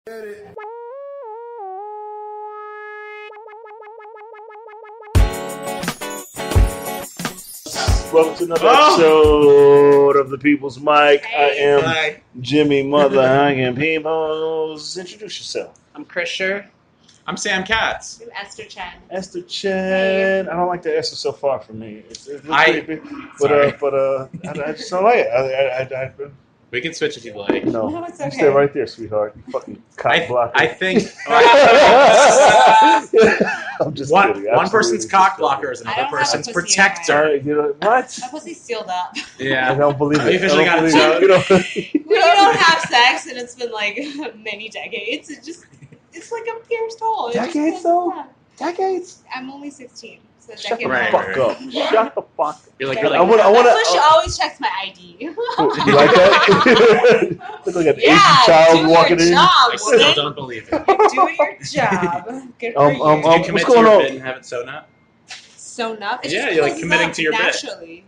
Welcome to another episode of The People's Mic. Hey. I am Jimmy Mother Hanging Peoples. Introduce yourself. I'm Chris Schurr. I'm Sam Katz. I'm Esther Chen. Esther Chen. Hey. I don't like the Esther so far from me. It's creepy. But I just don't like it. We can switch if you'd like. No, it's okay. You stay right there, sweetheart. You fucking cock blocker. I think I'm just kidding. One person's cock blocker is another person's protector. You know what? My pussy's sealed up. Yeah, I don't believe it. We officially got it. So we don't have sex, and it's been like many decades. It's like a pierced hole. Decades though? Yeah. Decades? I'm only 16. So Shut the fuck up. Shut the fuck up. You're like, I want she always checks my ID. You like that? Look like an Asian child walking in. I still don't believe it. You're doing your job. Good for you. Did you commit to your bit and have it sewn up? Sewn up? It's you're like committing to your bit. Naturally.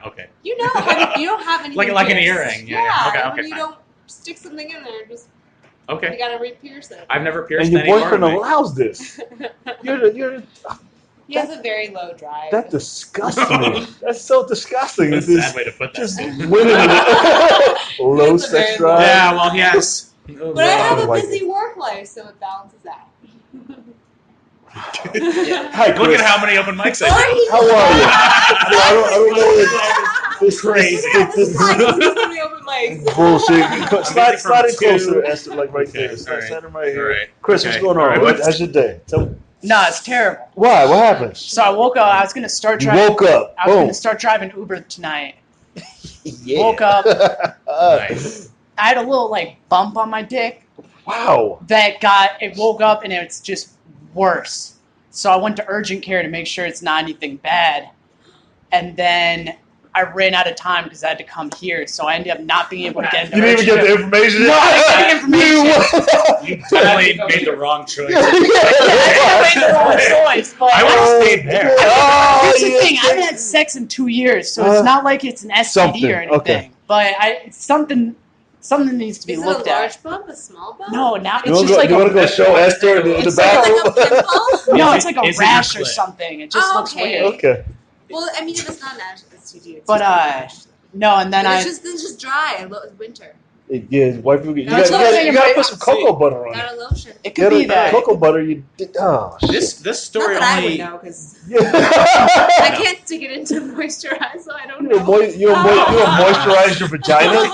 Okay. You know, you don't have anything like an earring. Yeah. Okay. When you don't stick something in there, just... Okay. You gotta re-pierce it. I've never pierced any. And your boyfriend allows this. He has a very low drive. That disgusts me. That's so disgusting. That's a sad way to put that. Just women with low sex drive. Yeah, well, yes. But I have a busy work life, so it balances out. Hi, look at how many open mics I do. How are you? I don't know. This crazy. This many open mics. Bullshit. Slide it closer, Esther, like right there. Slide him right here. Right. Chris, what's going on? How's your day? No, it's terrible. Why? What happened? So I woke up. I was gonna start driving. You woke up. I was gonna start driving Uber tonight. Yeah. Woke up. Nice. I had a little bump on my dick. Wow. It woke up and it's just worse. So I went to urgent care to make sure it's not anything bad. And then I ran out of time because I had to come here, so I ended up not being able to get into You didn't even get the information? No, I didn't get information. You totally made the wrong choice. I made the wrong choice, but I would have stayed there. Here's the thing, I haven't had sex in 2 years, so it's not like it's an STD or anything. Okay. But something needs to be looked at. Is it a large bump, a small bump? No, now it's just like you want to go show Esther in the bathroom? Like a pimple? No, it's like a rash or something. It just looks weird. Okay. Well, I mean, if it's not an STD, it's but no, and then it's just dry. It's winter. Yeah, white people. You gotta put some cocoa butter on it. Got a lotion. It could be that cocoa butter. You did. Oh shit. This story Not that only. I would know because I can't stick it into moisturize, so I don't know. You don't moisturize your vagina.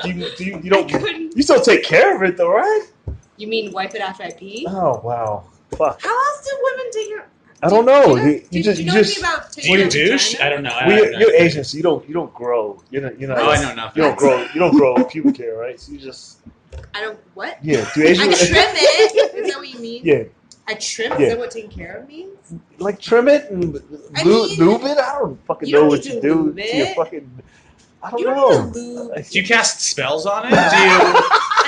You don't. You still take care of it though, right? You mean wipe it after I pee? Oh wow, fuck. How else do women take care? I don't know. You know just. about Do you douche? I don't know. You're Asian, so you don't grow. You're not. Oh, I know nothing. You don't grow pubic hair, right? So you just. I don't what? Yeah, do Asian? I trim it. Is that what you mean? Yeah. I trim. Yeah. Is that what taking care of means? Like trim it and lube it. I don't fucking know what you do to your fucking. I don't know. Do you cast spells on it?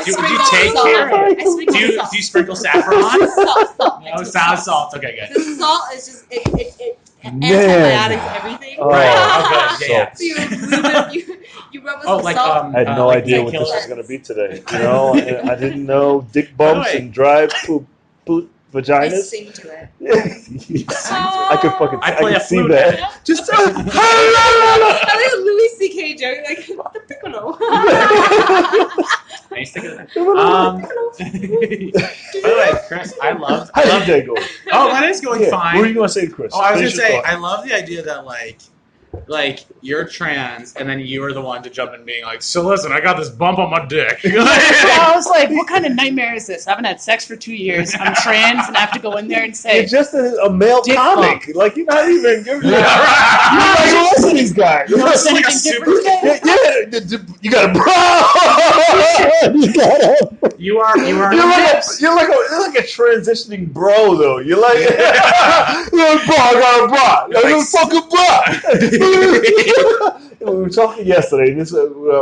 Do you take care of it? Do you sprinkle saffron? Salt. Okay, good. The salt is just it antibiotics everything. Oh, right. Okay. Yeah. So you rub with some salt. I had no idea what this was going to be today. You know, I didn't know dick bumps and dry poop vaginas. I sing to it. I could fucking. I play can a see flute. that. Just. I like a Louis C.K. joke, like the piccolo. By the way, Chris, I love. How's your day going? Oh, my day's going fine. What were you going to say, Chris? Oh, I was going to say, I love the idea that like you're trans, and then you are the one to jump in being like, so listen, I got this bump on my dick. I was like, what kind of nightmare is this? I haven't had sex for 2 years. I'm trans, and I have to go in there and say, you're just a male comic. Bump. Like, you're not even giving You're not listen to these guys. You notice anything different today? Yeah, you got a bro. You are. You're like a transitioning bro, though. You're like, you're like, bro, I got a bro. I got a fucking bro. We were talking yesterday, and this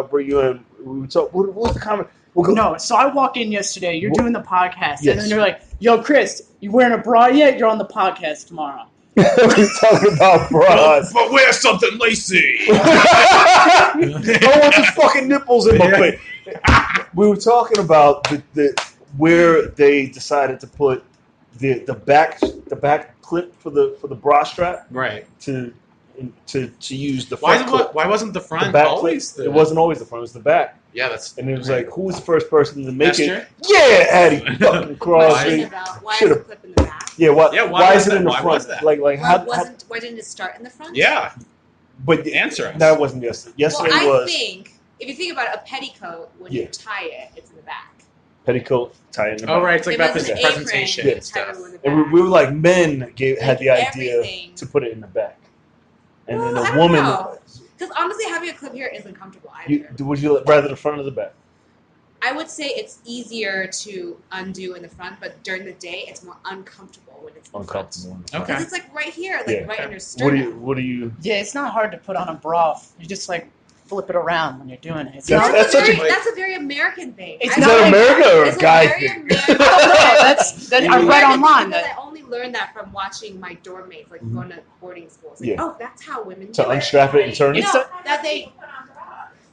bring you in. We were talking. What was the comment? No, so I walk in yesterday. You're doing the podcast, Yes. and then they're like, "Yo, Chris, you wearing a bra yet? You're on the podcast tomorrow." We're talking about bras. But wear something lacy. I want the fucking nipples in my face. We were talking about the where they decided to put the back clip for the bra strap Right. to use the front clip. Why wasn't the front The back always clip. It wasn't always the front. It was the back. Yeah, that's. And it was like, who was the first person to make Esther? it? Yeah, Addie fucking Crosby. Why is the clip in the back? Yeah, what? Yeah, why is it in the why front? was that? Like Why didn't it start in the front? Yeah. But Answer us. That wasn't yesterday. Yesterday Well, I was think if you think about it, a petticoat, when you tie it, it's in the back. petticoat tie in the back. Oh, right. It's like If about it's an presentation apron, and stuff. in the And back. we were like, men had the Like idea everything. to put it in the back, and Well, then I a don't woman. know. Because honestly, having a clip here isn't comfortable either. Would you rather the front or the back? I would say it's easier to undo in the front, but during the day, it's more uncomfortable when it's in the front. Uncomfortable. Okay. Because it's like right here, like Yeah. right under What sternum. do you? Yeah, it's not hard to put on a bra. You just like flip it around when you're doing it. It's That's- not, that's such a- that's a very American thing. It's Is not that like- America or It's a guy very thing? American. that I read online Because that I only learned that from watching my dorm mates, like going to boarding schools. Like, Yeah. oh, that's how women To do it. unstrap it and turn it. It's No, that they.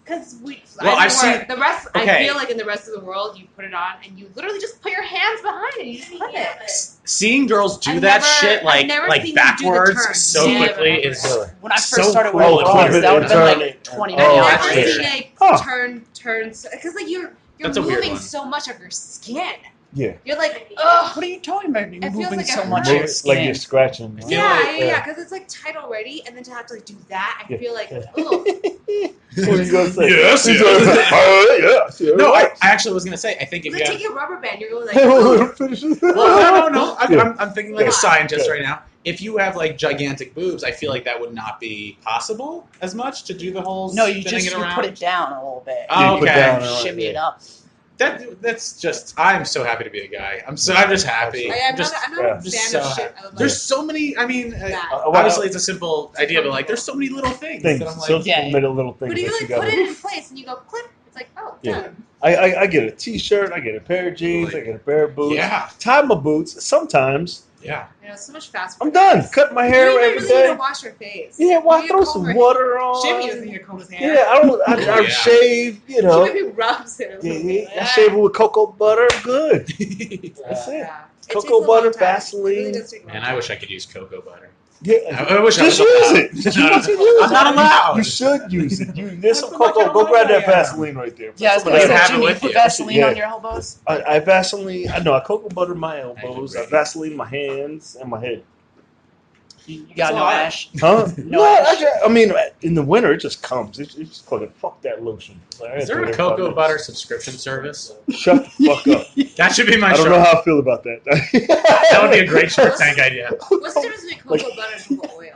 Because Well, I've I've seen- the rest. okay. I feel like in the rest of the world, you put it on and you literally just put your hands behind it. And you just put it. Seeing girls do I've that never- shit I've never like seen them do the backwards turn. so Never, quickly ever. is when I first so started cool. wearing Oh, bras, flip it that would and have been turn like it. 20 Oh, minutes. I've out. never shit. seen a Huh. turns because like you're That's a weird moving one. so much of your skin. Yeah. You're like, ugh. What are you talking about? You're It feels moving like so it much hurts. of your Like skin. you're scratching. I feel Yeah, like- yeah, because it's like tight already, and then to have to like do that, I Yeah. feel like, Yeah. ugh. What are you gonna say? Yes, He's yes. like, yes, yes. No, I actually was gonna say. I think if It's you like have, taking a rubber band. You're going like, ugh. well, no. Yeah. I'm thinking like Yeah. a scientist Yeah. right now. If you have like gigantic boobs, I feel like that would not be possible as much to do the whole No, you spinning just it you around. put it down a little bit. Oh, You put okay. down around, Shimmy it yeah. up. That's just. I'm so happy to be a guy. I'm just happy. I'm Just- not yeah. a fan Just of so shit. I was like, There's so many. I mean, that. obviously it's a simple idea, but like there's so many little things that I'm So like, Yeah. little things But you that like you put gotta. it in place and you go clip. It's like, oh, Yeah. done. I get a t-shirt, I get a pair of jeans, I get a pair of boots. yeah, Tie my boots. Sometimes yeah. You know, it's so much faster. I'm done. Cut my You hair don't even every really need day. to wash your face. Yeah, why You throw can some comb her- water on? Jimmy doesn't need to comb his hair. Yeah, I Yeah. shave. You know, Jimmy rubs it. I shave it with cocoa butter. Good. That's it. Yeah. It Cocoa takes a long butter, time. It Vaseline. really does take a long Man, time. I wish I could use cocoa butter. Yeah, I wish I was just use allowed. it. Just use I'm not it. allowed. You should use it. There's some That's what cocoa. my Go grab that kind of Vaseline right there. Yeah, I was Put gonna some You of say, that- have it Jimmy, you with put you. Vaseline Yeah. on your elbows. I Vaseline. I know. I cocoa butter my elbows. I great. Vaseline my hands and my head. You got no all I- ash. Huh? No, I mean, in the winter it just comes. It's just fucking fuck that lotion. Like, I Is do there it a every cocoa 5 butter subscription service? minutes. Shut the fuck up. That should be my I don't Shark. know how I feel about that. That would be a great Shark Tank idea. What's the difference between cocoa butter and cocoa oil?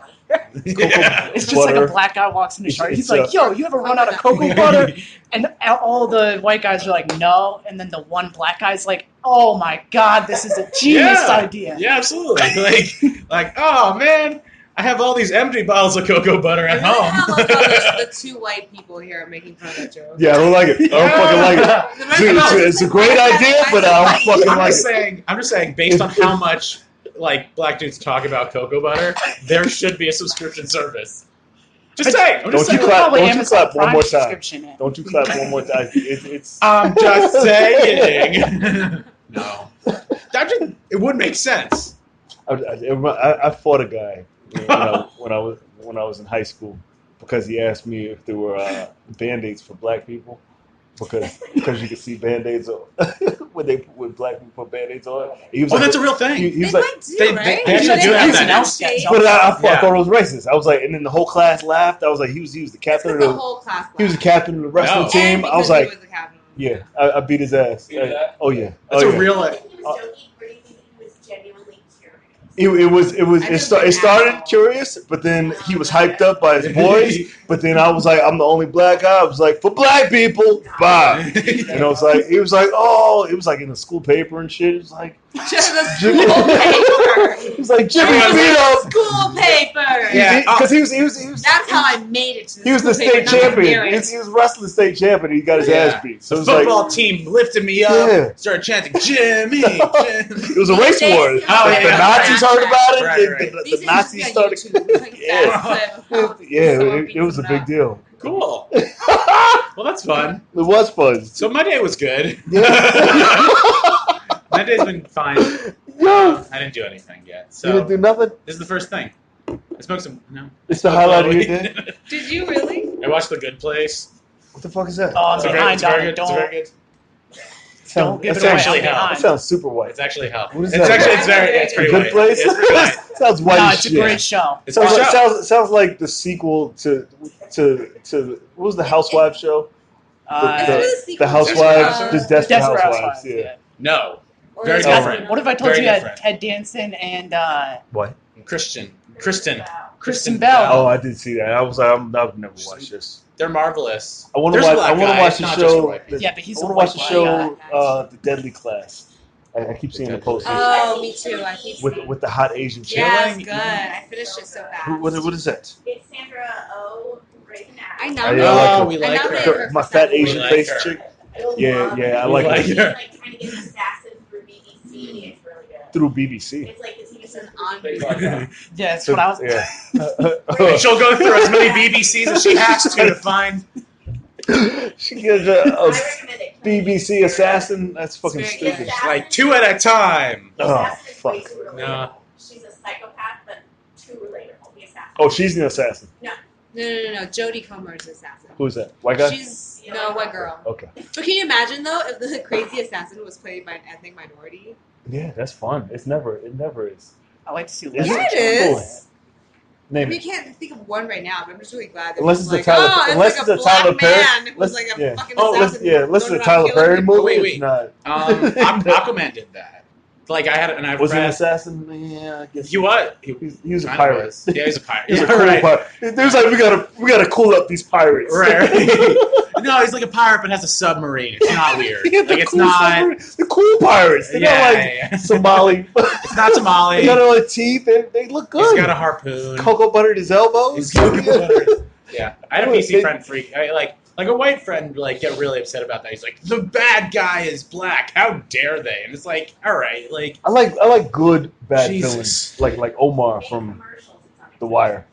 Yeah. It's just like butter. a black guy walks in the shark. He's It's, like, "Yo, you ever run out of cocoa butter?" And all the white guys are like, "No." And then the one black guy's like, "Oh my god, this is a genius Yeah. idea." Yeah, absolutely. Like, oh man, I have all these empty bottles of cocoa butter I at really home. have like how the two white people here are making fun of that joke. Yeah, I don't like it. I don't fucking like it. The rest Dude, of us it's a is great like, idea, but I don't fucking I'm like just it. saying. I'm just saying, based on how much like black dudes talk about cocoa butter, there should be a subscription service. Just saying. I'm just Don't you saying. clap- Probably don't you Amazon clap one Prime more time. subscription in. Don't you clap one more time. It's I'm just saying. No, it would make sense. I fought a guy when I was in high school because he asked me if there were Band-Aids for black people because you could see Band-Aids on, when black people put Band-Aids on. He was Oh, like, that's a real thing. he They was like, might do, they- right? they actually do have that. but I Yeah. thought it was racist. I was like, and then the whole class laughed. I was like, he was the captain of the the whole class. he was the captain of the wrestling No. team. I was like, the captain. yeah, I beat his ass. Oh yeah, That's oh, a yeah. real. He was genuinely curious. It started curious, but then he was hyped up by his boys. But then I was like, I'm the only black guy. I was like, for black people, bye. And I was like, he was like, oh, it was like in the school paper and shit. It was like, Just the Jimmy. school paper. He was like, Jimmy, Everyone's beat up. School paper. Yeah. Because he was That's how I made it to the he was the school paper, state not champion. parents. He was wrestling state champion. He got his Yeah. ass beat. So it The was football like, team lifted me up, Yeah. started chanting, Jimmy, Jimmy. it was a race They- war. Oh, yeah, The yeah. Nazis heard about it. Right, right. The These things Nazis used to started. be on YouTube, like Yeah. that clip. Yeah, Someone it was a beats big it deal. Cool. It Well, that's fun. was fun. So my day was good. Yeah. My day's been fine. Yo, I didn't do anything yet. you didn't So do nothing. this is the first thing. I smoked some. No. It's the highlight of your day. Did you really? I watched The Good Place. What the fuck is that? Oh, I'm It's very behind on good. it. It's very good. Don't give That it away. sounds- actually I'm hell. That behind. sounds super white. It's actually hell. What is It's that actually about? it's pretty Good white. Place. It's pretty white. Sounds white No, as it's a shit. great show. It's a good show. Sounds like the sequel to what was the Housewives show? The Housewives, Desperate just Desperate Desperate Housewives. Yeah. No. Or Very is Guys, different. what if I told Very you you had different. Ted Danson and What? Kristen. Kristen Bell? Oh, I did see that. I was like, I've never watched this. They're marvelous. I want to There's a watch. black I want to guy, watch it's the not just a show. white guy. Yeah, but he's I a want to watch white the guy. show, The Deadly Class. I keep seeing the posters Oh, me too. I keep with the hot Asian chick. Yeah, it's good. I finished it so fast. What is that? It's Sandra Oh, Grey's I Anatomy. know. Oh, yeah, I like her. we I like know her. that Her- my fat We Asian like face her. chick Yeah, I We like like her. her. Like trying to get an assassin through BBC. It's really good. Through BBC. It's like the TV It's show. an on. Yeah, that's what I was. Yeah. And she'll go through as many BBCs as she has to find. She gives I a recommend it. BBC assassin. That's fucking It's very stupid. good. Like 2 at a time. The Oh, assassin is way fuck. too relatable. No. She's a psychopath, but too relatable. The assassin. Oh, she's the assassin. No. Jodie Comer's assassin. Who's that? White guy? She's no white girl. Okay. But can you imagine though if the crazy assassin was played by an ethnic minority? Yeah, that's fun. It never is. I like to see. Is Leslie it? Yeah, it Cool. is. I Name mean, it. you can't think of one right now, but I'm just really glad that Unless it's it's like, a Tyler- oh, unless it's like it's a a Tyler black Perry- man who's let's- like a yeah. fucking Oh, assassin. unless it's a going around Tyler killing Perry people. movie. Wait. It's not. Aquaman did that. Like I had an Was he an friend. assassin? Yeah, I guess. He was. He was a Kinda pirate. was. Yeah, he's a pirate. He's Yeah, a cool right. pirate. There's like we gotta cool up these pirates. Right. No, he's like a pirate, but has a submarine. It's not weird. Yeah, the Like it's cool not. submarine- the cool pirates. They're Yeah, not like yeah. Somali. It's not Somali. They got all the teeth. They look good. He's got a harpoon. Cocoa buttered his elbows. He's cocoa buttered. Yeah, I had a They- PC friend freak. Like a white friend, like get really upset about that. He's like, the bad guy is black. How dare they? And it's like, all right, like I like good bad Jesus. villains. Like Omar from The Wire.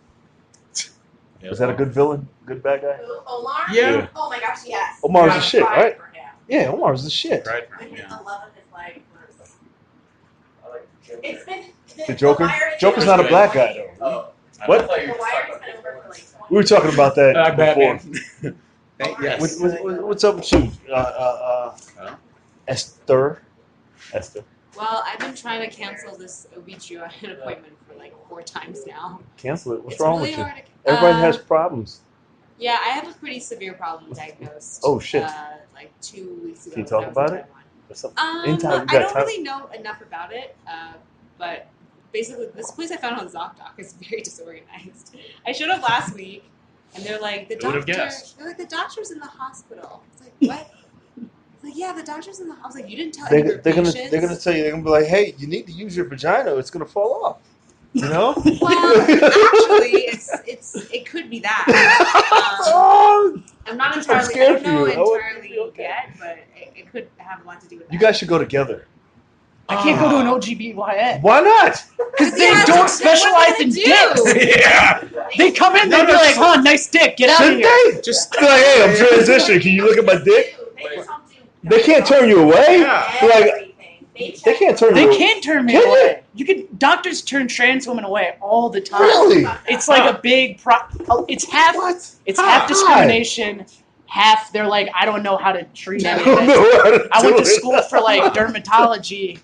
Yeah. Is that a good villain? Good bad guy? Who? Omar? Yeah. Oh my gosh, yes. Omar's I the shit, cried right? for him. Yeah, Omar's the shit. Right? I mean, Yeah. the love of his life was. It's been. The Joker? Wire is Joker's been not a over black 20 guy, years. though. What? The Wire's been over for like 20 We were talking about that before. Batman. Yes. What's up with you? Esther? Well, I've been trying to cancel this OB/GYN appointment for like 4 times now. Cancel it. What's It's wrong really with you? hard to. Everybody has problems. Yeah, I have a pretty severe problem diagnosed. Oh, shit. Like 2 weeks ago. Can you when talk I was about in it? Taiwan. What's up? Anytime you I got don't time. really know enough about it, but basically, this place I found on ZocDoc is very disorganized. I showed up last week, and they're like, the Who would've doctor. guessed? They're like, the doctor's in the hospital. It's like, what? It's like, yeah, the doctor's in the. I was like, you didn't tell any of your They're gonna patients. tell you, they're gonna be like, hey, you need to use your vagina, it's gonna fall off. You know? Well, actually, it could be that. Oh, I'm not I'm entirely. I scared don't know for you. I want you to entirely be okay. yet, but it could have a lot to do with that. you guys should go together. I can't go to an OGBYN Why not? because they Yeah, don't what are specialize they in gonna do? dicks. Yeah. They come in, they be like, "Huh, nice dick, get out of Shouldn't here." they? Just Be like, hey, I'm transitioning. Can you look at my dick? They just don't do. They can't turn you away. Yeah. Like, Everything. they can't turn They you away. can turn me Can away. You can doctors turn trans women away all the time. Really? It's like a big it's half What? it's How? half discrimination, half they're like, I don't know how to treat I any of don't this. know how to I went do to it. school for like dermatology,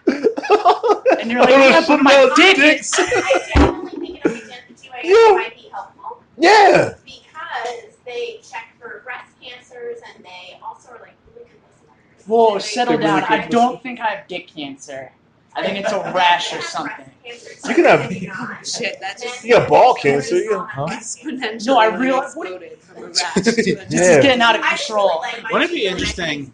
and you're I like, don't know yeah, shit but my about dick dicks. is. I genuinely think an OB/GYN Yeah. might be helpful Yeah. because they check for breast cancers and they also are like really good listeners. Whoa, And settle They down. really I can don't think I have dick cancer. I think it's a rash or something. You can have- Shit, that just You got ball cancer, you- huh? exponentially No, I realize- exploded from a rash to a This Yeah. is getting out of control. Wouldn't it be interesting-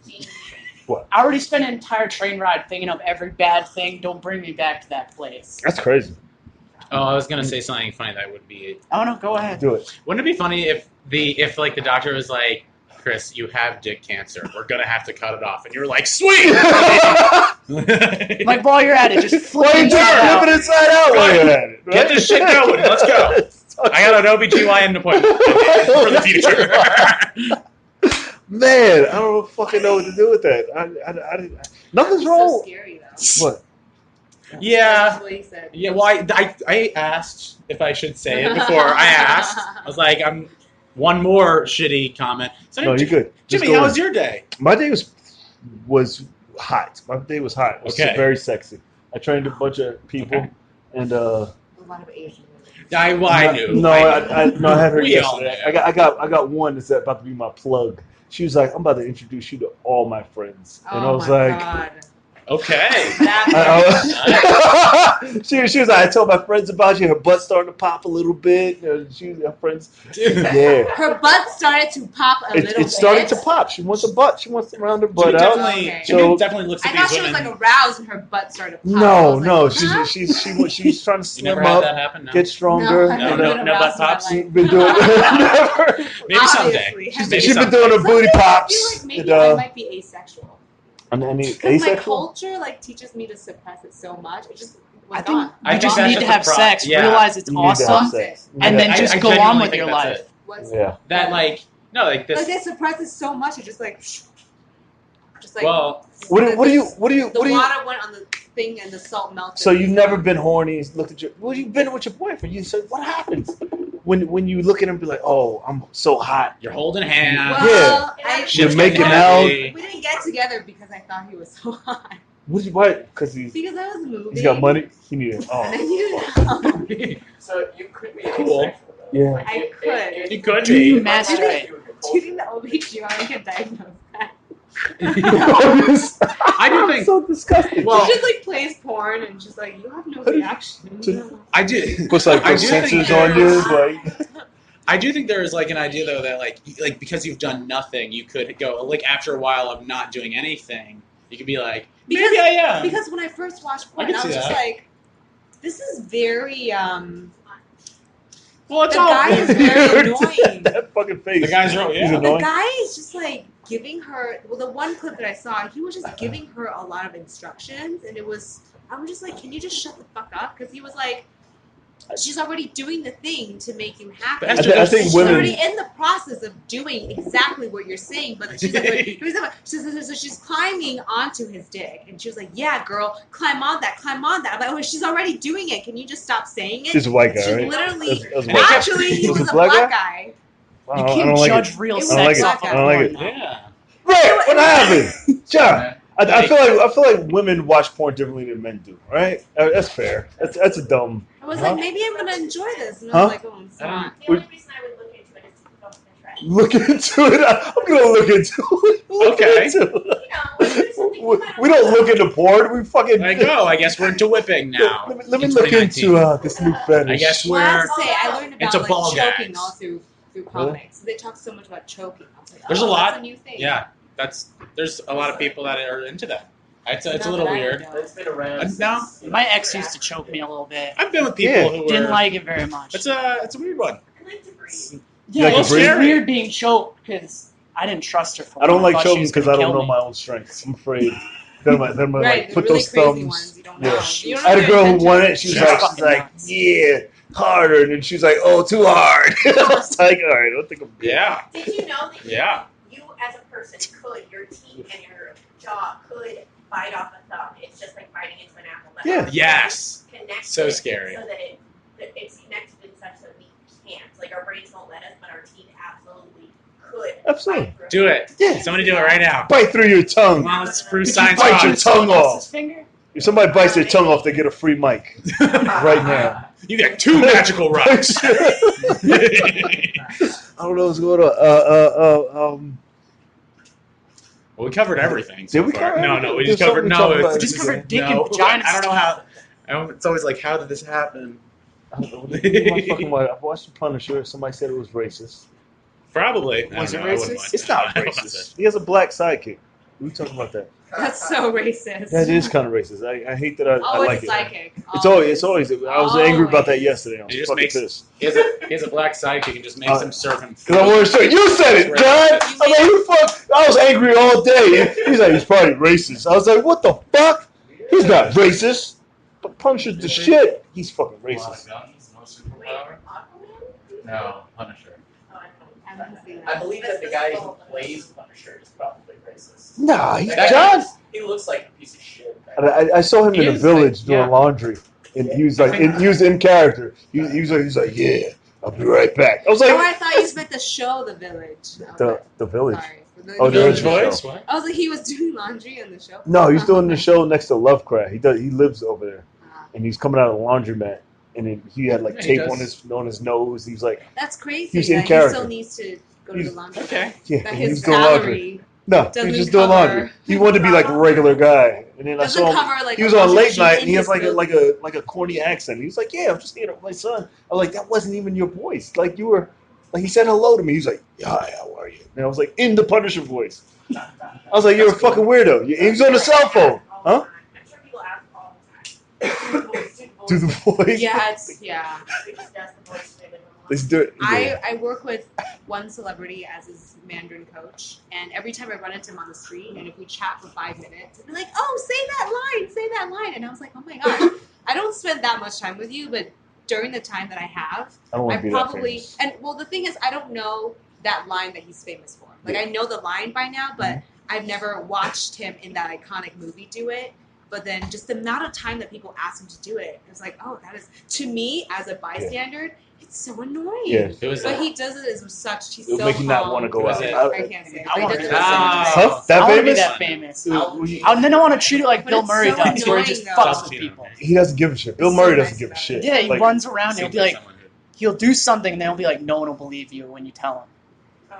I already spent an entire train ride thinking of every bad thing. Don't bring me back to that place. That's crazy. Oh, I was gonna say something funny that would be. Oh no, go ahead. Do it. Wouldn't it be funny if like the doctor was like, Chris, you have dick cancer. We're gonna have to cut it off, and you were like, sweet. Like while you're at it, just Why flip you it just out. flip it inside out while you're at it? Get this shit going. Let's go. I got an OB/GYN appointment for the future. Man, I don't fucking know what to do with that. Nothing's so wrong. scary. What? Yeah. That's what he said. Yeah, well, I asked if I should say it before I asked. I was like, I'm one more shitty comment. So, No, you're good. Just Jimmy, go how in. was your day? My day was hot. My day was hot. It was Okay. very sexy. I trained a bunch of people, and A lot of Asian women. I knew. No, I had her We all yesterday. knew. I got one that's about to be my plug. She was like, "I'm about to introduce you to all my friends," and I was like, God. Okay. she was like, I told my friends about you. Her butt starting to pop a little bit. Her friends, yeah. Her butt started to pop a little bit. It started to pop. She wants a butt. She wants to round her butt Jimmy out. definitely, Okay. Jimmy So- definitely looks at I thought these she was women. like aroused and her butt started to pop. I No, was no. like, huh? She's trying to You never slim had up, that happen? No. get stronger. No, I've No, never no, been no aroused butt in my pops? life. She's been doing never. Maybe someday. Obviously. Maybe She's been someday. doing her booty I pops. feel like maybe And, I might be asexual. and any Because my asexual. culture like teaches me to suppress it so much. It just was I think gone. I you think just that's need to just a have pro- sex, yeah. realize it's You need to have awesome, sex. and then I- just I go on genuinely with think your that's life. it. What's Yeah. That like this. like it suppresses so much. It just like like Well, What do you? the water went on the thing and the salt melted. So you've never been horny? Looked at your. Well, you've been with your boyfriend. You said, what happens when you look at him and be like, oh, I'm so hot. you're holding hands. Well, Yeah. I, You're making getting out. heavy. we didn't get together because I thought he was so hot. What? Why? Because Because I was moving. he's got money. He needed. And I Oh, needed help. So you could be Cool. asexual, though. yeah. Like, I could. You could Do you be. masturbate? Do you think the OB/GYN can diagnose that? I do think. so disgusting. Well- She just like plays porn and just like you have no reaction. I do. puts like I those do think sensors on you. there's- Like, I do think there is like an idea though that like because you've done nothing, you could go like after a while of not doing anything, you could be like maybe Because- I am. Because when I first watched porn, I can I was see just that. like, this is very well, it's the all guy is very annoying. that fucking face. the guys are He's yeah. The annoying. guy is just like giving her. Well, the one clip that I saw, he was just giving her a lot of instructions, and it was. I'm just like, can you just shut the fuck up? Because he was like, she's already doing the thing to make him happy. But Esther, I think She's women. already in the process of doing exactly what you're saying, but she's like, so she's climbing onto his dick, and she was like, "Yeah, girl, climb on that." I'm like, "Oh, she's already doing it. Can you just stop saying it?" She's a white guy, She's right? literally, That's a white guy. actually, he Was was it a black black guy. I You don't can't like judge it. real It was sex like off it. of I don't like porn, it. though. Yeah. Right. What happened, John? I Like- feel like women watch porn differently than men do. Right? That's fair. That's a dumb. I was Huh? like, maybe I'm gonna enjoy this, and I Huh? was like, oh, it's not. The only reason I would look into it is to keep up with the trend. Look into it. I'm gonna look into it. Look Okay. into it. You know, like, there's something you might We don't look into porn. We fucking. Like, oh, I guess we're into whipping now. Let me in look 2019. into this new fetish. I guess Well, I we're. have to say, I learned It's about a ball like choking gags. all through comics. They talk so much about choking. I was like, There's a oh, lot. That's a new thing. Yeah, there's a lot of people that are into that. It's a Not little that I weird. know. It's been around. No, My ex used to choke me a little bit. I've been with people Yeah. who Didn't were. like it very much. It's a weird one. I like to breathe. You Yeah, like it to was breathe? weird being choked because I didn't trust her for. I don't it. like thought she choking was because gonna I don't kill know me. my own strengths. I'm afraid. Then I Right, like the put really those crazy thumbs. ones you don't know. Yeah. You don't I had a know girl their who won it. intentions. She was She's like, fucking nuts. yeah, harder, and then she was like, oh, too hard. I was like, all right, I don't think I'm. Yeah. Did you know that Yeah. you as a person could, your teeth and your jaw could bite off a thumb? It's just like biting into an apple. But Yeah. our Yes. brains connect So it scary. So that it's connected in such that we can't. Like our brains won't let us, but our teeth absolutely could. Absolutely. bite through Do it. Yeah. Somebody do it right now. Bite through your tongue. Come on, let's prove Did you science bite your wrong. tongue Else's off? finger? If somebody bites their tongue off, they get a free mic right now. You got 2 magical rocks. I don't know what's going on. Well, we covered everything. So Did we far. cover No, everything? we There's just covered. something to No, talk about. it's We just covered dick no. and vagina I don't know how. It's always like, how did this happen? I've watched The Punisher. Somebody said it was racist. Probably. Was I it don't know, I wouldn't racist? watch It's it. not I don't watch racist. He has a black sidekick. We talking about that. That's so racist. That is kind of racist. I hate that I Always like it. psychic. It's always. I was angry about that yesterday. I was He just fucking makes- pissed. He has a black sidekick and just makes him serve him food. Because I wanted to say, you said it, John. I'm like, who the fuck? I was angry all day. He's like, he's probably racist. I was like, what the fuck? He's not racist. But Punisher's the shit. He's fucking A lot racist. of guns, no Wait, superpower. Aquaman? No, Punisher. Oh, I haven't seen I that. believe that the guy who plays Punisher is probably racist. Nah, he's That John. guy, he looks like a piece of shit. I saw him He in a is, village like, doing yeah. laundry, and he was I like, think- he was in character. He was like, yeah, I'll be right back. I was like, Oh, I thought you meant the show, The Village. the village. Sorry. Oh, The there Village is a show. Boys? What? I was like, he was doing laundry on the show. No, he's doing the show next to Lovecraft. He lives over there, Ah, and he's coming out of the laundromat, and then he had like Yeah, he tape does. on his nose. He's like, that's crazy. He's in that he character. still needs to go to He's- the laundry. Okay. yeah, That and his he's doing laundry. salary No, doesn't he's just doing cover- laundry. He wanted to be like a regular guy, and then I doesn't saw him. cover like He was a on bunch of late shit night, in and he has his like a corny accent. He was like, "Yeah, I'm just here with my son." I was like, "That wasn't even your voice. Like you were, like he said hello to me. He was like, "Hi, how are you?" And I was like, in the Punisher voice. I was like, "You're a fucking weirdo." He was on the cell phone, huh? I'm sure people ask all the time. Do the voice. Yeah, it's yeah. He just does the voice way than Let's do it. Yeah. I work with one celebrity as his Mandarin coach, and every time I run into him on the street, and if we chat for 5 minutes, they're like, "Oh, say that line," and I was like, "Oh my gosh, I don't spend that much time with you, but during the time that I have, I don't want I to be that probably famous. and well, the thing is, I don't know that line that he's famous for. Like I know the line by now, but I've never watched him in that iconic movie do it. But then just the amount of time that people ask him to do it, it's like, oh, that is to me as a bystander, it's so annoying. Yeah. Who is But that? he does it as such. He's It would so make you not calm. want to go Who out. is it? I can't say. it, I but he wanna does it do at the that. same time. Huh? That I want to be famous? that famous. Well, And then I want to treat it like But Bill it's Murray so does, where he just annoying, fucks though. with people. He doesn't give a shit. Bill He's Murray so doesn't nice give a about shit. it. Yeah, he Like, runs around and he'll Seems be like like, someone who- he'll do something, and then he'll be like, no one will believe you when you tell him.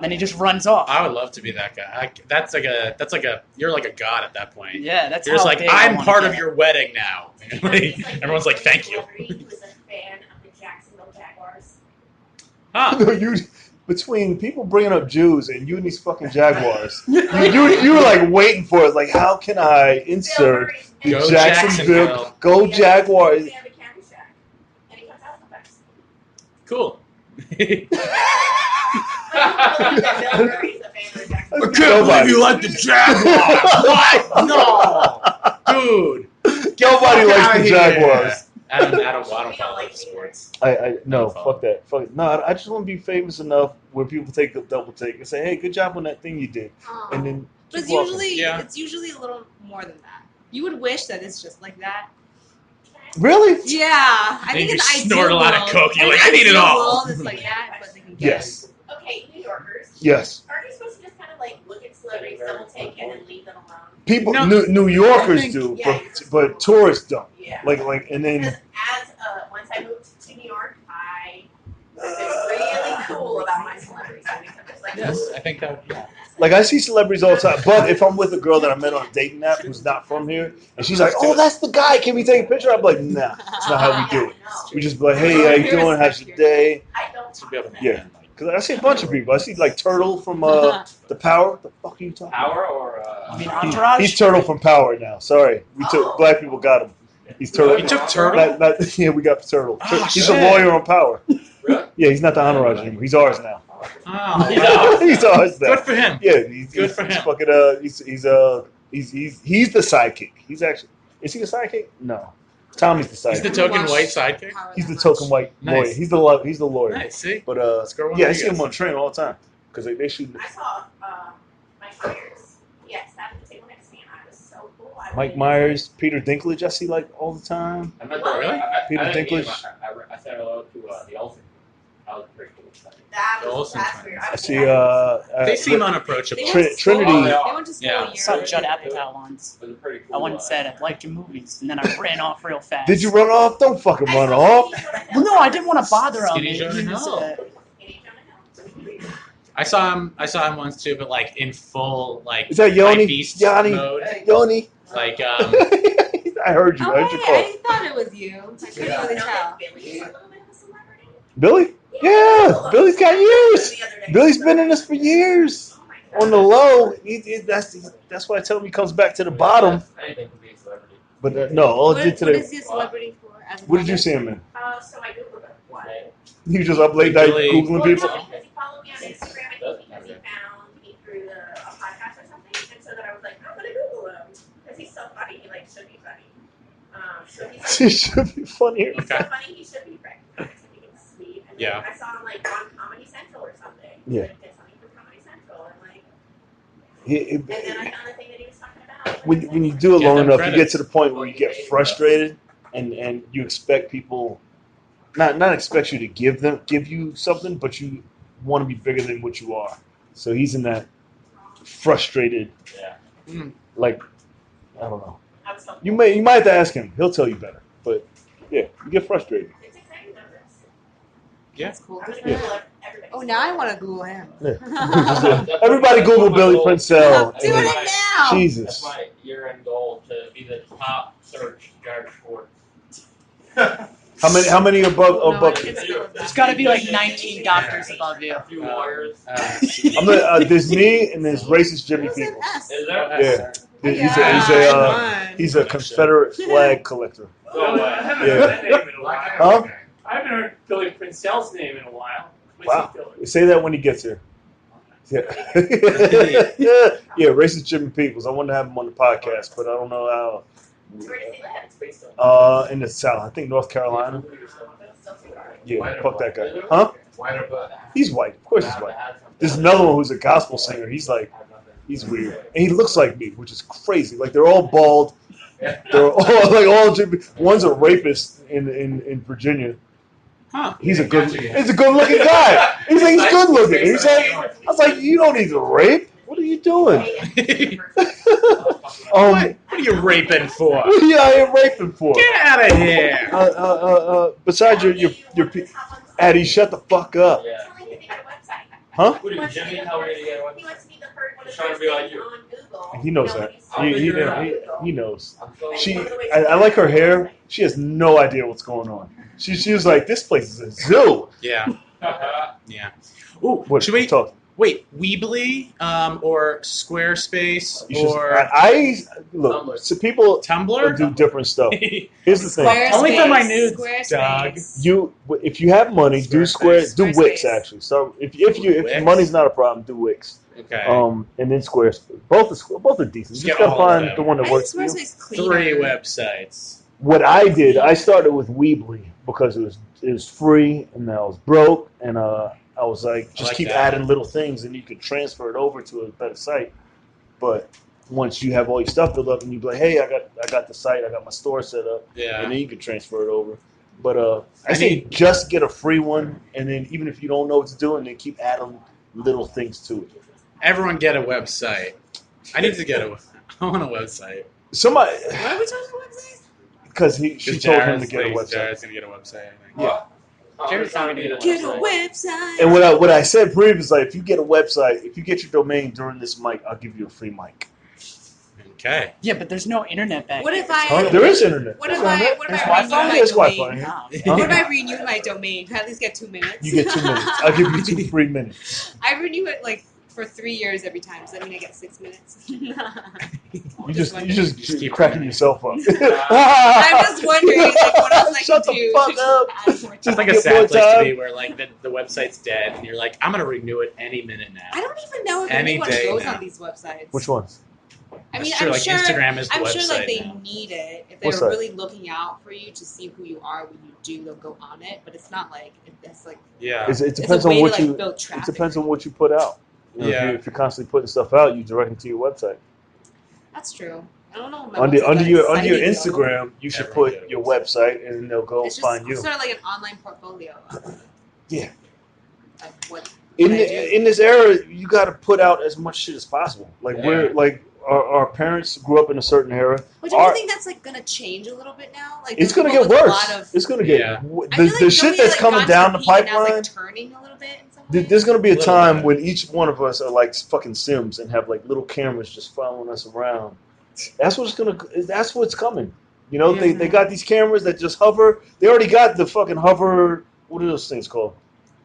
Then he just runs off. I would love to be that guy. That's like a you're like a god at that point. Yeah, that's You're just how like, big I I'm wanna part get. of your wedding now. Everyone's like, thank you. Who is a fan of the Jacksonville Jaguars? Huh. No, you between people bringing up Jews and you and these fucking Jaguars, you were like waiting for it. Like, how can I insert the Go Jacksonville? Jacksonville. Go Jaguars. We have a candy shack, and he comes out sometimes. Cool. But you believe that Bill Murray's a fan of the Jacksonville Nobody. like the Jaguars. What? No, dude. Nobody Get likes outta the here. Jaguars. I don't follow like sports. I no, Follow. fuck that. Fuck it. No, I just want to be famous enough where people take a double take and say, "Hey, good job on that thing you did," Aw. and then But it's keep walking. usually Yeah. it's usually a little more than that. You would wish that it's just like that. Really? Yeah, I And think you it's snort a lot of world. coke, you're In like, I need it ideal all. World, it's like that, but they can get Yes. Okay, New Yorkers. Yes. Aren't you supposed to just kind of like look at celebrities, double take, and then leave them alone? People, No. New Yorkers I think- do, Yeah. but tourists don't. Yeah. Like, and then Because as once I moved to New York, I've been really cool about my celebrities. I think I'm just like, Yes, I think that. Yeah. like I see celebrities all the time. But if I'm with a girl that I met on a dating app who's not from here, and she's like, "Oh, that's the guy. Can we take a picture?" I'm like, "Nah, that's not how we do it. We just be like, hey, how you doing? How's your day?" I don't Should be able to Yeah. Because I see a bunch of people. I see like Turtle from The Power. What the fuck are you talking about? Power or I mean, Entourage? He's Turtle from Power now. Sorry, we took black people got him. He's Turtle. You took Turtle? Yeah, we got Turtle. Oh, He's shit. a lawyer on Power. Really? Yeah, he's not the Entourage anymore. He's ours now. Oh, wow. He's ours now. Good for him. Yeah, he's Good for he's him. fucking he's the sidekick. He's actually is he the sidekick? No, Tommy's the sidekick. He's the token white sidekick. He's the token white lawyer. Nice. He's the lawyer. Nice. See. But Score one yeah, I for see you him guys. on train all the time because they shoot. I saw Mike Myers. Yes, sat at the table next to me, and I was so cool. I Mike Myers, Peter Dinklage. I see like all the time. I met Oh, really? Peter I didn't meet Dinklage. him. I said hello to the elephant. That was pretty cool. That's weird. I see. They seem unapproachable. Trinity. They went to school Yeah. a I saw year. Judd Apatow once. It was a pretty cool. I went and said, I liked your movies, and then I ran off real fast. Did you run off? Don't fucking run off. Well, no, I didn't want to bother him. Skinny Jonah Hill. I saw him once too, but like in full like Is that Yoni? beast Yanni? mode. Yoni. Like I heard you. Oh, I heard hey, your call. I thought it was you. I couldn't really tell. Billy? Yeah, Billy's got years. Billy's been in this for years. On the low, that's why I tell him he comes back to the bottom. Anything can be a celebrity. But no, all I did What today. is he a celebrity for? As a What did you mother? see him in? So I googled it. What? You just up late night Billy- googling Well, people. no, because he followed me on Instagram, I think because he found me through a podcast or something, and so then I was like, I'm gonna Google him because he's so funny. He like should be funny. So he's She should be funnier. he's Okay. so funny. He should be recognized. I think it's sweet. And Yeah. I saw him like on Comedy Central or something. Yeah. Did something for Comedy Central, and like, It- and then I found the thing that he was talking about. when you do it Get long them enough, you get credits. to the point where you get frustrated, and you expect people not expect you to give you something, but you want to be bigger than what you are. So he's in that frustrated, like I don't know. I was so You might have to ask him. He'll tell you better. But yeah, you get frustrated. It's exciting though. That's cool. I'm gonna Yeah. Google everybody. Oh, now I want to Google him. Yeah. Everybody Google Billy Princell. I'm doing it now. Jesus. That's my year-end goal to be the top search Jared Schwartz. How many above Oh, no, I above? can't spell that. There's got to be like 19 doctors above you. A few lawyers. There's me and there's racist Jimmy Who's an Peoples. S? Is there? Yeah. Yeah, He's a Confederate flag collector. No way. I haven't Yeah. heard that name in a while. Huh? I haven't heard Billy Princell's name in a while. What's Wow. he doing? Say that when he gets here. Yeah. Yeah, racist Jimmy Peoples. I wanted to have him on the podcast, but I don't know how. Where does he live? In the South, I think North Carolina. Still too far. Yeah, fuck that guy. Huh? He's white. Of course he's white. There's another one who's a gospel singer. He's weird, and he looks like me, which is crazy. Like they're all bald. They're all Jimmy. One's a rapist in Virginia. Huh. He's a good looking guy. He's good looking. He's like, I was like, you don't need to rape. What are you doing? What are you raping for? What are you out here raping for? Get out of here! Besides your Addie, shut the fuck up. Yeah. Huh? Who did Jimmy tell me to get one? He wants to be the first one of the Trying to first be like things you. on Google. He knows You know, that. when he's He knows. I'm so She, I like her hair. She has no idea what's going on. She was like, this place is a zoo. Yeah. Yeah. Ooh, What? should we talk? wait? Weebly, or Squarespace, You should, or I look. So people Tumblr? do different stuff. Here's the thing. Squarespace. Only for my nudes, Squarespace. If you have money, do Squarespace. Wix actually. So if Wix? money's not a problem, do Wix. Okay. And then Squarespace. Both are decent. Just You get just gotta all of find them. the one that I works think for you. Squarespace is cleaner. 3 websites. What I did, I started with Weebly because it was free and I was broke and I was like, just like keep that. adding little things and you could transfer it over to a better site. But once you have all your stuff built up and you be like, hey, I got the site, I got my store set up, Yeah. and then you can transfer it over. But I say just get a free one, and then even if you don't know what to do, and then keep adding little things to it. Everyone get a website. I need to get a. I want a website. Somebody, Why are we talking about websites? because she told him to get a website. Jared's gonna get a website. I think. Yeah. Jared's trying to get Get a website. And what I said previously, if you get a website, if you get your domain during this mic, I'll give you a free mic. Okay. Yeah, but there's no internet back What here. if I? There is internet. What if There's I? internet. What if There's I Wi-Fi. renew There's my Wi-Fi domain? here. Oh. What if I renew my domain? Can I at least get 2 minutes? You get 2 minutes. I'll give you 2 free minutes. I renew it like for 3 years every time. Does that mean I get 6 minutes? You just Just keep cracking running. yourself up. I'm just wondering, like, what else I Shut can the do. fuck to up. just add more It's time. like a Get sad more place to time. be where like the website's dead and you're like, I'm gonna renew it any minute now. I don't even know if Any anyone day goes now. on these websites. Which ones? I mean, That's true, I'm like sure. Instagram is the I'm website sure like they now. need it. If What's they're that? really looking out for you to see who you are when you do, they'll go on it. But it's not like it's like Yeah. It it's depends a on way what to you. like build It traffic. depends on what you put out. You know, Yeah. if you're constantly putting stuff out, you direct them to your website. That's true. I don't know. My Under website's your exciting, though. Instagram, you should Everyone put get your a website. website, and they'll go It's just find you. sort of like an online portfolio. Yeah. Of what In I do. in this era, you got to put out as much shit as possible. Like Yeah. we're like our parents grew up in a certain era. But don't you Our- think that's like gonna change a little bit now? Like It's there's gonna get a lot worse. of- It's gonna get Yeah. I the, feel like the don't shit we, that's like, coming gone down to the peak and now pipeline. it's, like, turning a little bit in some way? There's gonna be a Little time bit. when each one of us are like fucking Sims and have like little cameras just following us around. That's what's gonna. That's what's coming. You know, they got these cameras that just hover. They already got the fucking hover. What are those things called?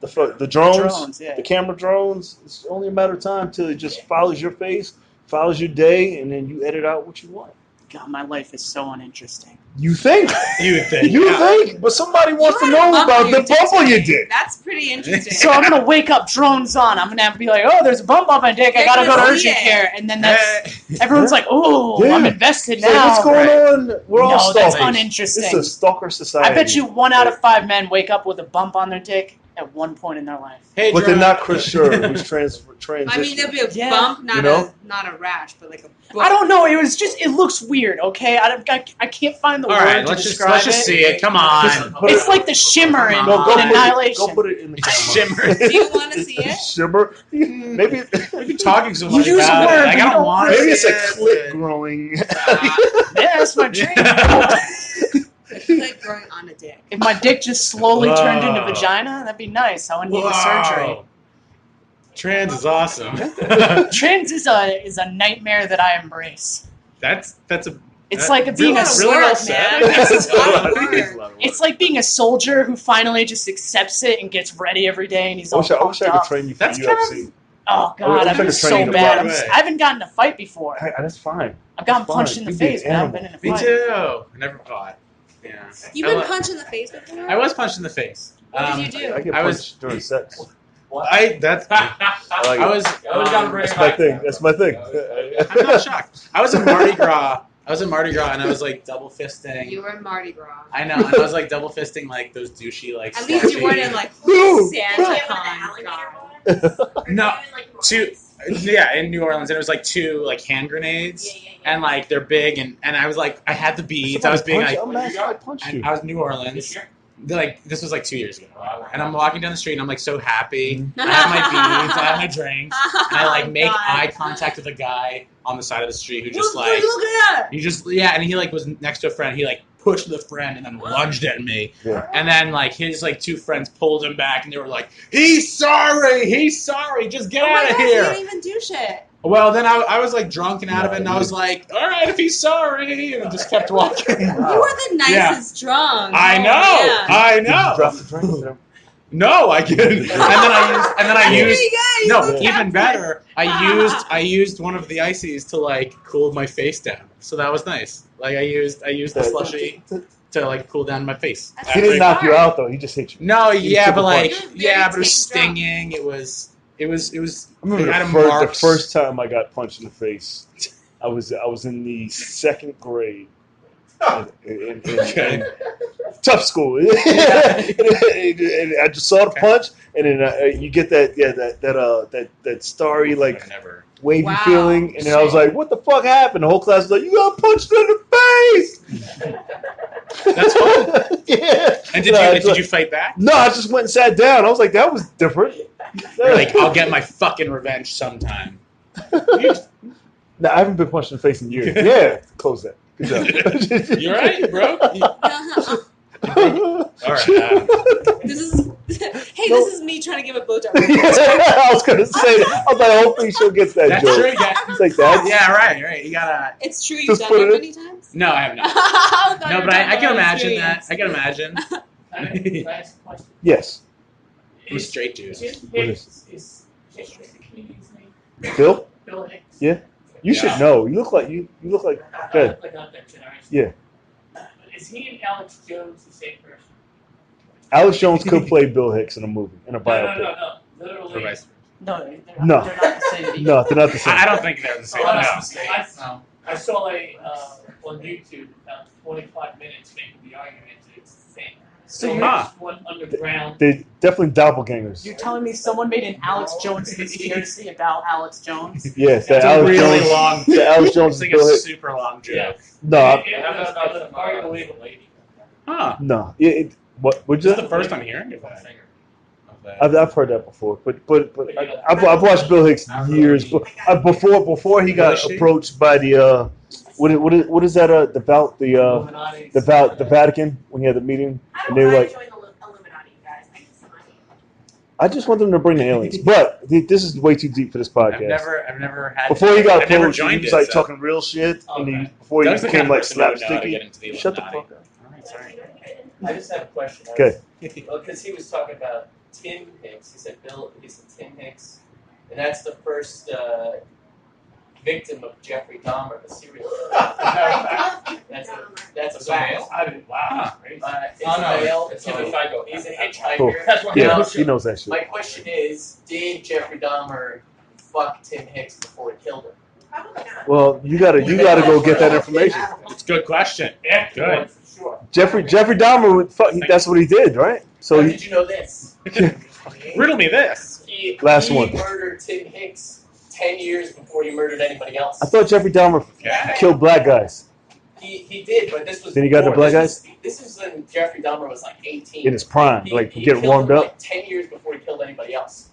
The drones. Drones, yeah. The camera drones. It's only a matter of time till it just follows your face, follows your day, and then you edit out what you want. God, my life is so uninteresting. You think? You would think. You think? But somebody wants to You had a know bump about on the your dick bump on your today. dick. That's pretty interesting. So I'm gonna wake up, drones on. I'm gonna have to be like, oh, there's a bump on my dick. I You're gotta go to gonna urgent see it. care, and then that's everyone's like, oh, Yeah. I'm invested Say, now. what's going on? We're all No, that's stalkers. uninteresting. It's a stalker society. I bet you 1 out of 5 men wake up with a bump on their dick. at one point in their life. Hey, But they're Drew. not Chris Schurr, who's transitioned. I mean, there'll be a Yeah. bump, not You know? a rash, but like a. I don't know. It was just. It looks weird. Okay, I can't find the All word right, to let's describe just it. see it. Come on. Put It's it- like the shimmer in No, go Annihilation. put it in the camera. Shimmer. Do you want to see it? Shimmer? Maybe We've been talking so You much use a about word, it. but Like, you I don't don't want maybe to it's see a it, clit but- growing. Yeah, that's my dream. It's like growing on a dick. If my dick just slowly turned into Whoa. vagina, that'd be nice. I wouldn't need the surgery. Whoa. Trans is awesome. Trans is a nightmare that I embrace. That's a. It's that- like being a really well work, said. man. It's a lot of work. It's like being a soldier who finally just accepts it and gets ready every day, and he's I all wish I pumped could up. train you for That's UFC. Oh I god, wish I I've been could train so you to bad. box. I haven't gotten in a fight before. That's fine. I've gotten Fine. punched in the You be an face, but I haven't been in a Me fight. too. I never fought. Yeah. You've I been li- punched in the face before? I was punched in the face. What did you do? I get I punched was- during sex. That's. I like I it. was. That's my thing. That's my thing. I'm not shocked. I was in Mardi Gras. And I was like double fisting. You were in Mardi Gras. I know, and I was like double fisting like those douchey like. At least you slouchy- weren't in like Boom. Santa Yeah, Con. with the God. alligator one? Or No, even, like, two- Mormons? Yeah, in New Orleans, and it was like 2 like hand grenades, Yeah. and like they're big, and I was like, I had the beads. I was being like, I'm gonna ask you to punch you. I was in New Orleans. Like this was like 2 years ago, and I'm walking down the street, and I'm like so happy. I have my beads, I have my drinks, and I like make God. eye contact with a guy on the side of the street who just Look like at you just and he like was next to a friend. He like pushed the friend and then lunged at me. Yeah. And then like his like 2 friends pulled him back, and they were like, "He's sorry, just get Oh my out of God, here." You didn't even do shit. Well, then I was like drunk and out of it, and I was like, "All right, if he's sorry," and I just kept walking. You were the nicest drunk. I know, Oh, man. I Did you drop know. the drink? No, I didn't. And then I used. Yeah, No, you even kept better. I used one of the ices to like cool my face down, so that was nice. Like I used the slushy to like cool down my face. That's He didn't knock you out though. He just hit you. No, You yeah, took but a like punch. yeah, but it was You're very stinging. It was. I remember It had the marks. first time I got punched in the face. I was in the 2nd grade. In tough school. And I just saw the punch, and then you get that starry like Never. wavy Wow. feeling, and then I was like, "What the fuck happened?" The whole class was like, "You got punched in the face." That's fun. Yeah. And No, did you fight back? No, I just went and sat down. I was like, "That was different." You're like, I'll get my fucking revenge sometime. No, I haven't been punched in the face in years. Yeah, close that. Good job. You alright, bro? All right. This is this is me trying to give a blowjob. I was gonna say that. I was like, hopefully she'll get that That's joke. true. Yeah. It's like that. Yeah. Right. You gotta. It's true. You've Just done put that it many times. No, I have not. I thought No, you but were I can talking about imagine that. experience. I can imagine. Can I ask a question? Yes. I'm a straight dude. Is is the comedian's name Bill, Bill Hicks? Yeah. you should know. You look like good. Like not that generation. Yeah. Is he and Alex Jones the same person? Alex Jones could play Bill Hicks in a movie, in a biopic. No. Literally. Vice- No, No. they're not the same people. No, they're not the same. I don't think they're the same. Oh, No. that's a mistake. I saw on YouTube about 25 minutes making the argument that it's the same. So So you're, there's one underground. They're definitely doppelgangers. you're telling me someone made an Alex Jones conspiracy about Alex Jones? Yes, that It's a Alex really Jones. long. The Alex Jones It's is like Bill a Hicks. super long joke. Yeah. No, It was arguably the lady. Huh. no. What? Would This you? is the first I'm hearing of that. I've heard that before, but I've watched Bill Hicks years before he got Really? approached by the what is that the Vatican when he had the meeting I and don't they were want like, to join the Illuminati, you guys. I need some money. I just want them to bring the aliens, but this is way too deep for this I've podcast. never had. Before he got I've never approached, he joined was it, like so- talking real shit, and Okay. before he Doug's the became kind of like person who would know how to slapsticky. get into the Shut the Illuminati. fuck up. Alright, sorry. I just have a question. Okay. Well, because he was talking about Tim Hicks. He said Tim Hicks, and that's the first victim of Jeffrey Dahmer, the serial killer. That's a fact. I didn't. Wow. Crazy. It's a male. It's a psycho. He's a hitchhiker. Cool. That's what Yeah, Now, he knows that shit. My question is, did Jeffrey Dahmer fuck Tim Hicks before he killed him? Probably not. Well, you gotta go get that information. It's a good question. Yeah, Good. for sure. Jeffrey Dahmer, that's what he did, right? So How he, did you know this? Riddle me this. Last he one. murdered Tim Hicks 10 years before he murdered anybody else. I thought Jeffrey Dahmer killed black guys. He did, but this was. Then he got the before. black guys? This is when Jeffrey Dahmer was like 18. In his prime, He like, get killed warmed him, up. like 10 years before he killed anybody else.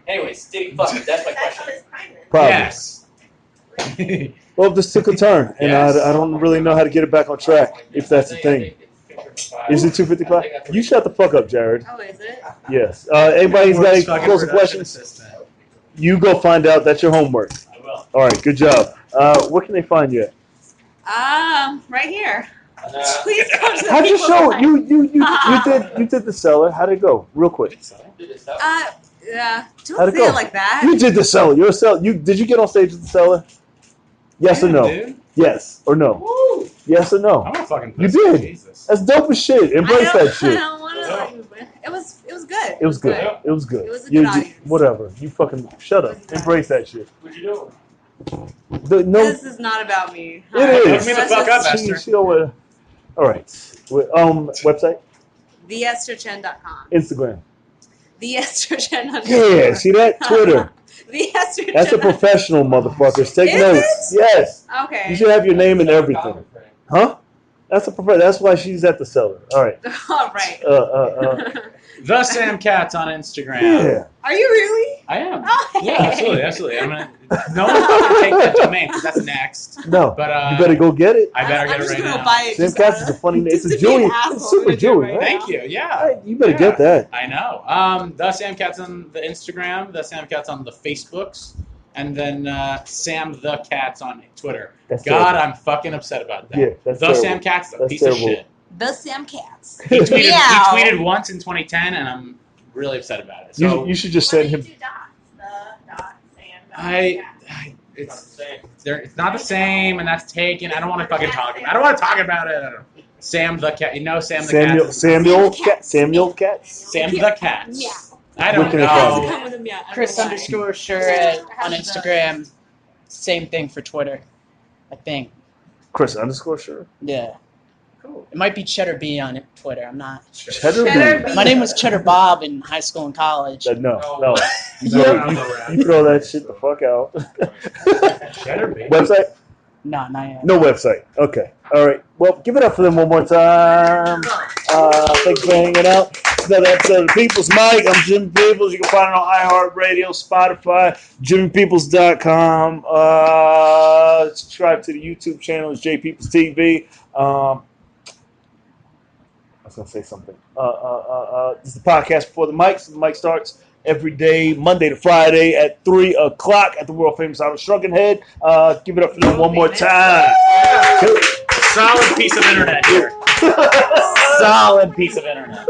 Anyways, did he fuck him? That's my That's question. on his crime then. Probably. Yes. Well, this took a turn, and Yes. I don't really know how to get it back on track, if that's the thing. Is it 2:55? You shut the fuck up, Jared. Oh, is it? Yes. Anybody's got any Fucking closing production questions? assistant. You go find out. That's your homework. I will. All right, good job. Where can they find you at? Right here. Please come to the How'd you people show side. you did the cellar? How'd it go? Real quick. Yeah. Don't How'd it say go? it like that. You did the cellar. You're a cellar. Did you get on stage at the cellar? Yes or Damn, no? Dude. Yes or no? Woo. Yes or no? I'm a fucking You pussy. did. Jesus. That's dope as shit. Embrace that I shit. don't want to. It was good. It was good. It was good. It was a You good audience. whatever. You fucking shut up. Embrace that shit. What'd you do? No, This is not about me. it is. Hook me the fuck up, Esther. She don't wanna- all right. Website, TheEstherChen.com. Instagram. TheEstherChen. Yeah, see that? Twitter. TheEstherChen. That's a professional, motherfuckers. Take Is notes. it? Yes. Okay. You should have your name and everything. Huh? That's a professional. That's why she's at the cellar. All right. All right. The Sam Katz on Instagram. Yeah. Are you really? I am. Oh, Yeah, absolutely. I'm gonna. No one's gonna take that domain because that's next. No. But You better go get it. I better I'm get it just right gonna now. buy it. Sam just Katz out is a of- funny name. It's just a to be an Jewish. asshole, It's I'm super gonna do it Jewish, right right? now. Thank you. Yeah. Hey, you better Yeah. get that. I know. The Sam Katz on the Instagram, the Sam Katz on the Facebooks, and then Sam the Katz on Twitter. That's God, terrible. I'm fucking upset about that. Yeah, that's the terrible. Sam Katz is a That's piece terrible. of shit. The Sam Katz. He tweeted, he Meow. tweeted once in 2010, and I'm really upset about it. So You should just Why send don't him. you do dots? The dot Sam. it's not the same, and that's taken. I don't want to fucking talk about. I don't want to talk about it. I don't. Sam the Cat. You know Sam the Cat. Samuel Katz. Sam the Cat. Meow. I don't Where can they It has to find know. come with a meow. I don't Chris know why. underscore Schurr on Instagram. Same thing for Twitter, I think. Chris underscore Schurr. Yeah. Cool. It might be Cheddar B on Twitter. I'm not. Cheddar Cheddar B. B. My name was Cheddar Bob in high school and college. No. Yeah. You throw that shit the fuck out. Cheddar B. Website? No, not yet. No website. Okay. All right. Well, give it up for them one more time. Thanks for hanging out. It's another episode of The People's Mic. I'm Jimmy Peoples. You can find it on iHeartRadio, Spotify, JimmyPeoples.com. Subscribe to the YouTube channel. It's J Peoples TV. I was going to say something. This is the podcast before the mic. So the mic starts every day, Monday to Friday at 3 o'clock at the world famous Island Shrunken Head. Give it up for them one more time. Solid piece of internet here. Solid piece of internet.